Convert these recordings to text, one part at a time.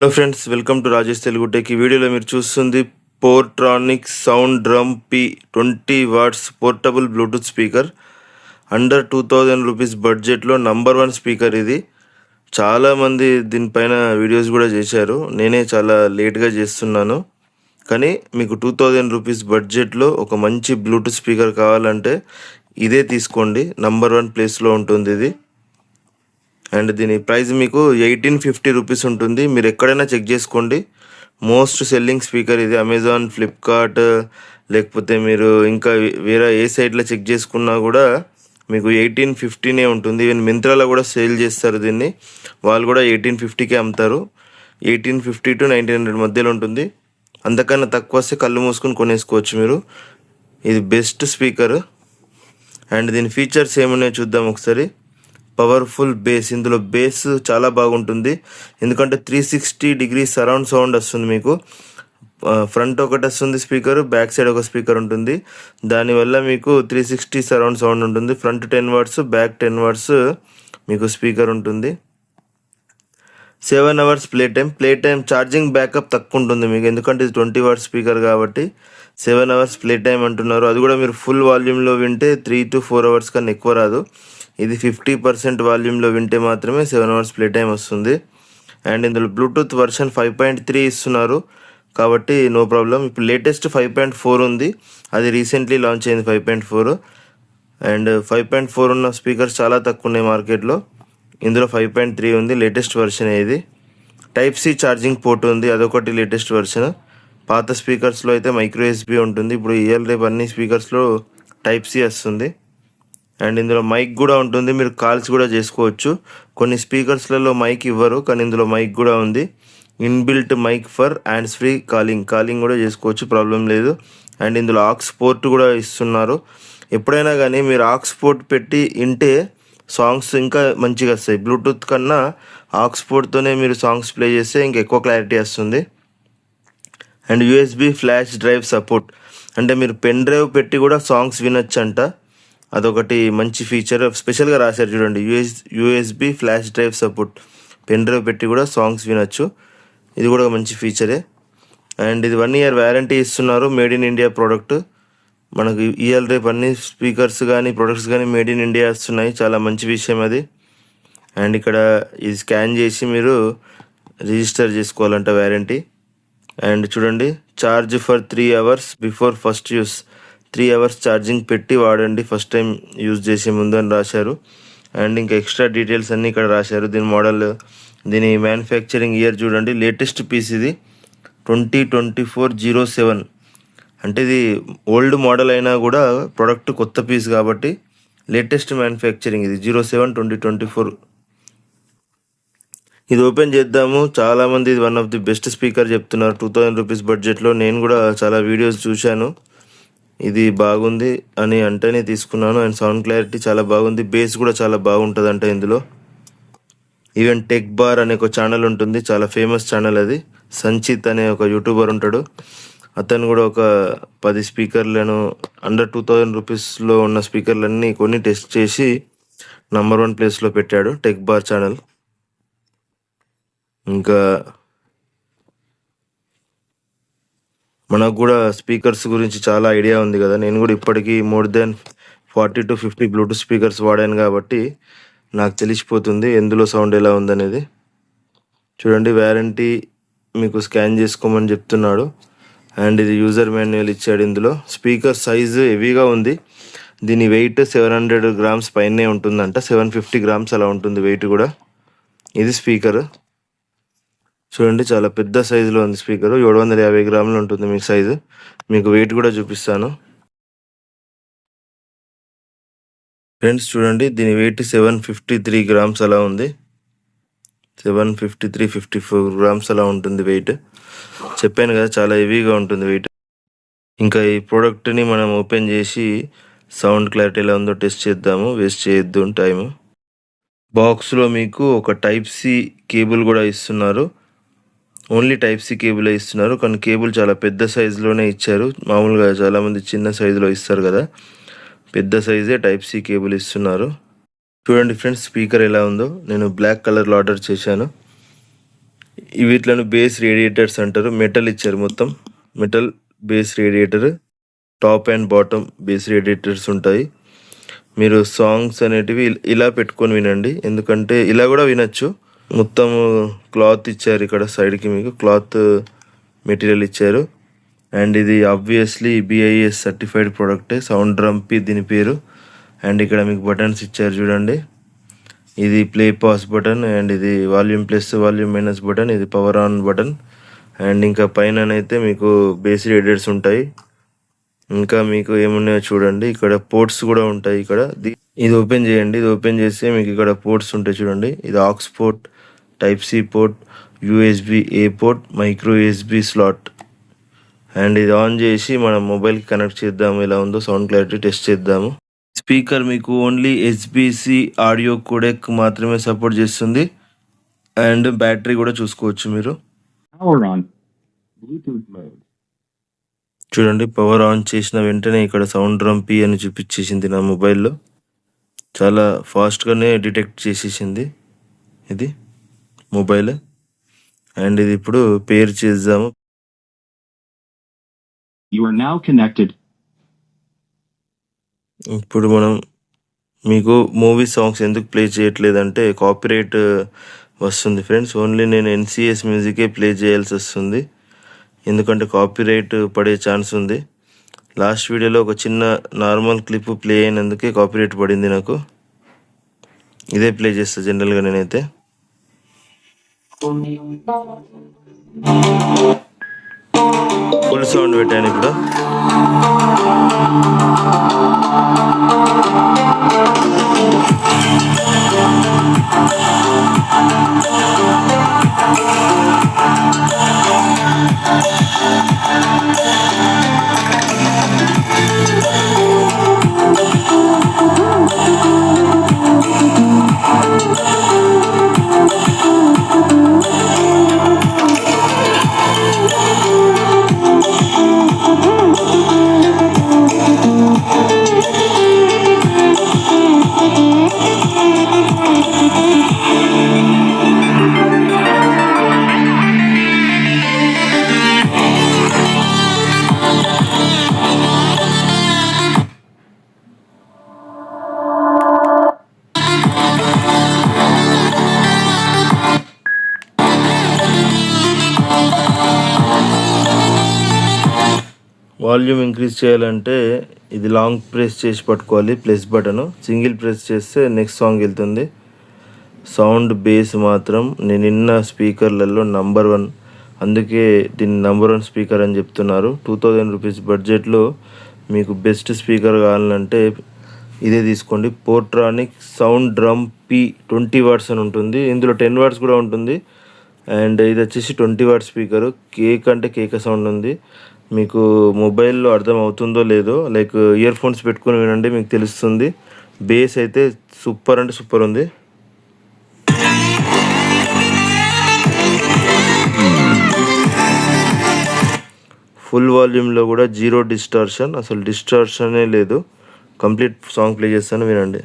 Hello friends, welcome to Rajesh Telugu tech. ఈ వీడియోలో మీరు చూస్తుంది Portronics sound drum P 20 watts portable Bluetooth speaker. Under 2000 rupees బడ్జెట్లో #1 స్పీకర్ ఇది. చాలామంది దీనిపైన వీడియోస్ కూడా చేశారు. నేనే చాలా లేట్గా చేస్తున్నాను, కానీ మీకు 2000 రూపీస్ బడ్జెట్లో ఒక మంచి బ్లూటూత్ స్పీకర్ కావాలంటే ఇదే తీసుకోండి. #1 ప్లేస్లో ఉంటుంది ఇది. అండ్ దీని ప్రైస్ మీకు 1850 రూపీస్ ఉంటుంది. మీరు ఎక్కడైనా చెక్ చేసుకోండి, మోస్ట్ సెల్లింగ్ స్పీకర్ ఇది. అమెజాన్, ఫ్లిప్కార్ట్, లేకపోతే మీరు ఇంకా వేరే ఏ సైట్లో చెక్ చేసుకున్నా కూడా మీకు 1850నే ఉంటుంది. ఈవెన్ మింత్రాలో కూడా సేల్ చేస్తారు దీన్ని, వాళ్ళు కూడా 1850కే అమ్ముతారు. 1850 to 1900 మధ్యలో ఉంటుంది. అంతకన్నా తక్కువ వస్తే కళ్ళు మూసుకొని కొనేసుకోవచ్చు మీరు. ఇది బెస్ట్ స్పీకర్. అండ్ దీని ఫీచర్స్ ఏమున్నాయో చూద్దాం ఒకసారి. పవర్ఫుల్ బేస్, ఇందులో బేస్ చాలా బాగుంటుంది, ఎందుకంటే 360 డిగ్రీస్ సరౌండ్ సౌండ్ వస్తుంది మీకు. ఫ్రంట్ ఒకటి వస్తుంది స్పీకర్, బ్యాక్ సైడ్ ఒక స్పీకర్ ఉంటుంది. దానివల్ల మీకు 360 సరౌండ్ సౌండ్ ఉంటుంది. ఫ్రంట్ 10 వాట్స్, బ్యాక్ 10 వాట్స్ మీకు స్పీకర్ ఉంటుంది. 7 hours play time charging backup తక్కువ ఉంటుంది మీకు, ఎందుకంటే ఇది 20 వాట్స్ స్పీకర్ కాబట్టి 7 hours ప్లే టైం అంటున్నారు. అది కూడా మీరు ఫుల్ వాల్యూమ్లో వింటే 3 to 4 hours కన్నా ఎక్కువ రాదు. ఇది 50% వాల్యూమ్లో వింటే మాత్రమే 7 hours ప్లే టైం వస్తుంది. అండ్ ఇందులో బ్లూటూత్ వర్షన్ 5.3 ఇస్తున్నారు కాబట్టి నో ప్రాబ్లం. ఇప్పుడు లేటెస్ట్ 5.4 ఉంది, అది రీసెంట్లీ లాంచ్ అయింది 5.4. అండ్ 5.4 ఉన్న స్పీకర్స్ చాలా తక్కువ ఉన్నాయి మార్కెట్లో. ఇందులో 5.3 ఉంది, లేటెస్ట్ వర్షన్ ఇది. Type-C ఛార్జింగ్ పోర్ట్ ఉంది, అదొకటి లేటెస్ట్ వర్షన్. పాత స్పీకర్స్లో అయితే మైక్రో USB ఉంటుంది. ఇప్పుడు రేపు అన్ని స్పీకర్స్లో Type-C వస్తుంది. అండ్ ఇందులో మైక్ కూడా ఉంటుంది, మీరు కాల్స్ కూడా చేసుకోవచ్చు. కొన్ని స్పీకర్స్లలో మైక్ ఇవ్వరు, కానీ ఇందులో మైక్ కూడా ఉంది. Inbuilt mic for hands free calling కూడా చేసుకోవచ్చు, ప్రాబ్లం లేదు. అండ్ ఇందులో ఆక్స్ పోర్ట్ కూడా ఇస్తున్నారు. ఎప్పుడైనా కానీ మీరు ఆక్స్ పోర్ట్ పెట్టి వింటే సాంగ్స్ ఇంకా మంచిగా వస్తాయి. బ్లూటూత్ కన్నా ఆక్స్ పోర్ట్తోనే మీరు సాంగ్స్ ప్లే చేస్తే ఇంకా ఎక్కువ క్లారిటీ వస్తుంది. And USB flash drive support, అంటే మీరు పెన్ డ్రైవ్ పెట్టి కూడా సాంగ్స్ వినొచ్చంట. అదొకటి మంచి ఫీచర్, స్పెషల్గా రాశారు చూడండి. USB flash drive support, pen drive పెట్టి కూడా సాంగ్స్ వినొచ్చు. ఇది కూడా ఒక మంచి ఫీచరే. అండ్ ఇది 1 year వ్యారంటీ ఇస్తున్నారు. Made in India product. మనకు రేపు అన్ని స్పీకర్స్ కానీ ప్రొడక్ట్స్ కానీ మేడ్ ఇన్ ఇండియా వస్తున్నాయి, చాలా మంచి విషయం అది. అండ్ ఇక్కడ ఇది స్కాన్ చేసి మీరు రిజిస్టర్ చేసుకోవాలంట వ్యారంటీ. అండ్ చూడండి, charge for 3 hours before first use. 3 hours charging పెట్టి వాడండి ఫస్ట్ టైం యూజ్ చేసే ముందు అని రాశారు. అండ్ ఇంకా ఎక్స్ట్రా డీటెయిల్స్ అన్నీ ఇక్కడ రాశారు. దీని మోడల్, దీని మ్యానుఫ్యాక్చరింగ్ ఇయర్ చూడండి. లేటెస్ట్ పీస్ ఇది 2024-07, అంటే ఇది ఓల్డ్ మోడల్ అయినా కూడా ప్రోడక్ట్ కొత్త పీస్ కాబట్టి లేటెస్ట్ మ్యానుఫ్యాక్చరింగ్ ఇది 07/2024. ఇది ఓపెన్ చేద్దాము. చాలామంది ఇది one of the best speaker చెప్తున్నారు 2000 రూపీస్ బడ్జెట్లో. నేను కూడా చాలా వీడియోస్ చూశాను, ఇది బాగుంది అని అంటేనే తీసుకున్నాను. అండ్ సౌండ్ క్లారిటీ చాలా బాగుంది, బేస్ కూడా చాలా బాగుంటుంది అంట ఇందులో. ఈవెన్ టెక్ బార్ అనే ఒక ఛానల్ ఉంటుంది, చాలా ఫేమస్ ఛానల్ అది. సంచిత్ అనే ఒక యూట్యూబర్ ఉంటాడు, అతను కూడా ఒక 10 స్పీకర్లను అండర్ 2000 రూపీస్లో ఉన్న స్పీకర్లన్నీ కొన్ని టెస్ట్ చేసి #1 ప్లేస్లో పెట్టాడు, టెక్ బార్ ఛానల్. ఇంకా మనకు కూడా స్పీకర్స్ గురించి చాలా ఐడియా ఉంది కదా. నేను కూడా ఇప్పటికీ more than 40 to 50 Bluetooth speakers వాడాను కాబట్టి నాకు తెలిసిపోతుంది ఎందులో సౌండ్ ఎలా ఉందనేది. చూడండి, వ్యారంటీ మీకు స్కాన్ చేసుకోమని చెప్తున్నాడు. అండ్ ఇది యూజర్ మాన్యువల్ ఇచ్చాడు. ఇందులో స్పీకర్ సైజు హెవీగా ఉంది. దీని వెయిట్ 700 grams పైనే ఉంటుందంట, 750 grams అలా ఉంటుంది వెయిట్ కూడా. ఇది స్పీకర్ చూడండి, చాలా పెద్ద సైజులో ఉంది స్పీకర్. 750 grams ఉంటుంది మీకు సైజు. మీకు వెయిట్ కూడా చూపిస్తాను ఫ్రెండ్స్. చూడండి, దీని వెయిట్ 753 grams అలా ఉంది. 753-54 grams అలా ఉంటుంది వెయిట్. చెప్పాను కదా, చాలా హెవీగా ఉంటుంది వెయిట్. ఇంకా ఈ ప్రోడక్ట్ని మనం ఓపెన్ చేసి సౌండ్ క్లారిటీ ఎలా ఉందో టెస్ట్ చేద్దాము, వేస్ట్ చేయొద్దు టైము. బాక్స్లో మీకు ఒక Type-C కేబుల్ కూడా ఇస్తున్నారు. ఓన్లీ Type-C కేబులే ఇస్తున్నారు, కానీ కేబుల్ చాలా పెద్ద సైజులోనే ఇచ్చారు. మామూలుగా చాలామంది చిన్న సైజులో ఇస్తారు కదా, పెద్ద సైజే Type-C కేబుల్ ఇస్తున్నారు. చూడండి ఫ్రెండ్స్, స్పీకర్ ఎలా ఉందో. నేను బ్లాక్ కలర్లో ఆర్డర్ చేశాను. వీటిలను బేస్ రేడియేటర్స్ అంటారు. మెటల్ ఇచ్చారు, మొత్తం metal base radiator. Top and bottom base radiators ఉంటాయి. మీరు సాంగ్స్ అనేటివి ఇలా పెట్టుకొని వినండి, ఎందుకంటే ఇలా కూడా వినొచ్చు. మొత్తం క్లాత్ ఇచ్చారు ఇక్కడ సైడ్కి, మీకు క్లాత్ మెటీరియల్ ఇచ్చారు. అండ్ ఇది ఆబ్వియస్లీ BIS సర్టిఫైడ్ ప్రోడక్టే, సౌండ్ డ్రమ్ పి దీని పేరు. అండ్ ఇక్కడ మీకు బటన్స్ ఇచ్చారు చూడండి, ఇది ప్లే పాస్ బటన్, అండ్ ఇది volume plus volume minus button, ఇది పవర్ ఆన్ బటన్. అండ్ ఇంకా పైననైతే మీకు బేస్ రేడియేటర్స్ ఉంటాయి. ఇంకా మీకు ఏమున్నాయో చూడండి, ఇక్కడ పోర్ట్స్ కూడా ఉంటాయి. ఇక్కడ ఇది ఓపెన్ చేయండి, ఇది ఓపెన్ చేస్తే మీకు ఇక్కడ పోర్ట్స్ ఉంటాయి చూడండి. ఇది aux port, type C port, USB-A port, micro USB slot. And ఇది ఆన్ చేసి మనం మొబైల్కి కనెక్ట్ చేద్దాము, ఎలా ఉందో సౌండ్ క్లారిటీ టెస్ట్ చేద్దాము. స్పీకర్ మీకు ఓన్లీ SBC ఆడియో కోడెక్ మాత్రమే సపోర్ట్ చేస్తుంది. అండ్ బ్యాటరీ కూడా చూసుకోవచ్చు మీరు. చూడండి, పవర్ ఆన్ చేసిన వెంటనే ఇక్కడ సౌండ్ డ్రమ్ పి అని చూపించేసింది నా మొబైల్లో. చాలా ఫాస్ట్గానే డిటెక్ట్ చేసేసింది ఇది మొబైల్. అండ్ ఇది ఇప్పుడు పేర్ చేద్దాము. ఇప్పుడు మనం మీకు మూవీ సాంగ్స్ ఎందుకు ప్లే చేయట్లేదంటే కాపీరైట్ వస్తుంది ఫ్రెండ్స్. ఓన్లీ నేను NCS మ్యూజికే ప్లే చేయాల్సి వస్తుంది, ఎందుకంటే కాపీరైట్ పడే ఛాన్స్ ఉంది. లాస్ట్ వీడియోలో ఒక చిన్న నార్మల్ క్లిప్ ప్లే అయినందుకే కాపీరైట్ పడింది నాకు. ఇదే ప్లే చేస్తా జనరల్గా నేనైతే. ఫుల్ సౌండ్ పెట్టాను ఇప్పుడు. వాల్యూమ్ ఇంక్రీజ్ చేయాలంటే ఇది లాంగ్ ప్రెస్ చేసి పట్టుకోవాలి, ప్లస్ బటన్. సింగిల్ ప్రెస్ చేస్తే నెక్స్ట్ సాంగ్ వెళ్తుంది. సౌండ్ బేస్ మాత్రం నేను నిన్న స్పీకర్లలో నంబర్ 1, అందుకే దీన్ని నంబర్ 1 స్పీకర్ అని చెప్తున్నారు. 2000 రూపీస్ బడ్జెట్లో మీకు బెస్ట్ స్పీకర్ కావాలంటే ఇదే తీసుకోండి. పోర్ట్రానిక్ సౌండ్ డ్రమ్ పి 20 వాట్స్ అని ఉంటుంది, ఇందులో 10 వాట్స్ కూడా ఉంటుంది. అండ్ ఇది వచ్చేసి 20 వాట్ స్పీకరు. కేక్ అంటే కేక సౌండ్ ఉంది. మీకు మొబైల్లో అర్థం అవుతుందో లేదో, లైక్ ఇయర్ ఫోన్స్ పెట్టుకుని వినండి, మీకు తెలుస్తుంది. బేస్ అయితే సూపర్ అంటే సూపర్ ఉంది. ఫుల్ వాల్యూమ్లో కూడా 0 డిస్టార్షన్, అసలు డిస్టార్షనే లేదు. కంప్లీట్ సాంగ్ ప్లే చేస్తాను, వినండి.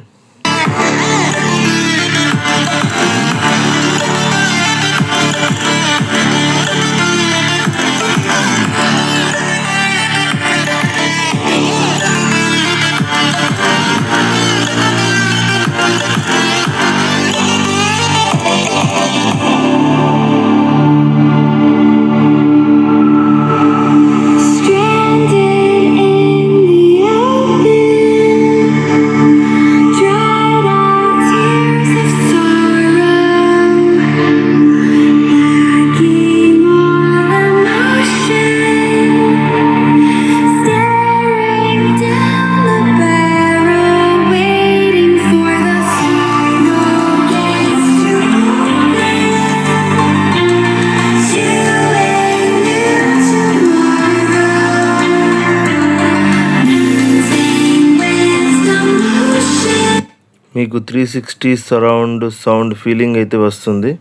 మీకు 360 సరౌండ్ సౌండ్ ఫీలింగ్ అయితే వస్తుంది.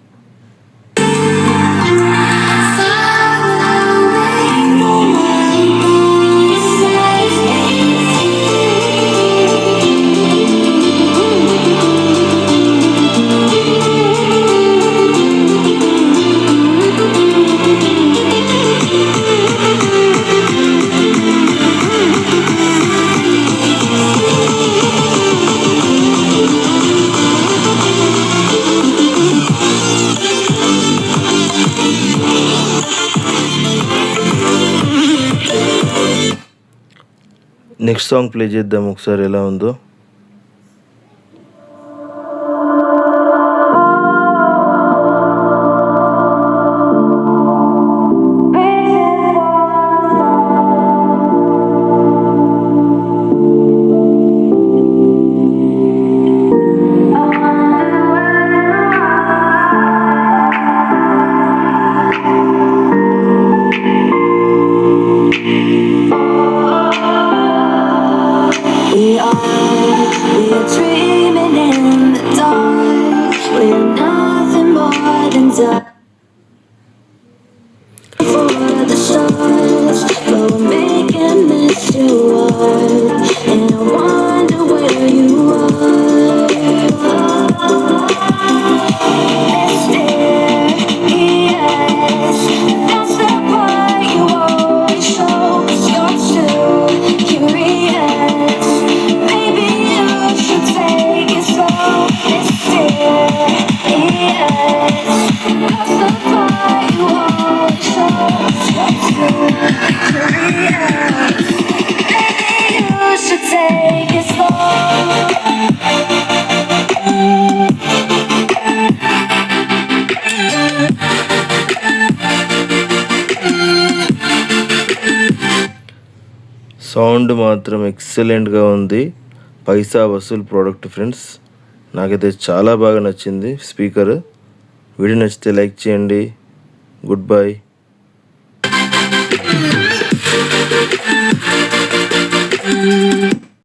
నెక్స్ట్ సాంగ్ ప్లే చేద్దాం ఒకసారి ఎలా ఉందో. We are dreaming in the dark. We are nothing more than dust for the stars, but we're making this too hard. And I wonder where you are. Mysterious, that's the part you always show. 'Cause you're too curious. Maybe you should take it slow. Mysterious, that's the part you always show. 'Cause you're too curious. Maybe you should take it slow. Sound మాత్రం ఎక్సలెంట్గా ఉంది. పైసా Vasool product friends. నాకైతే చాలా బాగా నచ్చింది speaker. Video నచ్చితే like చేయండి. Good bye.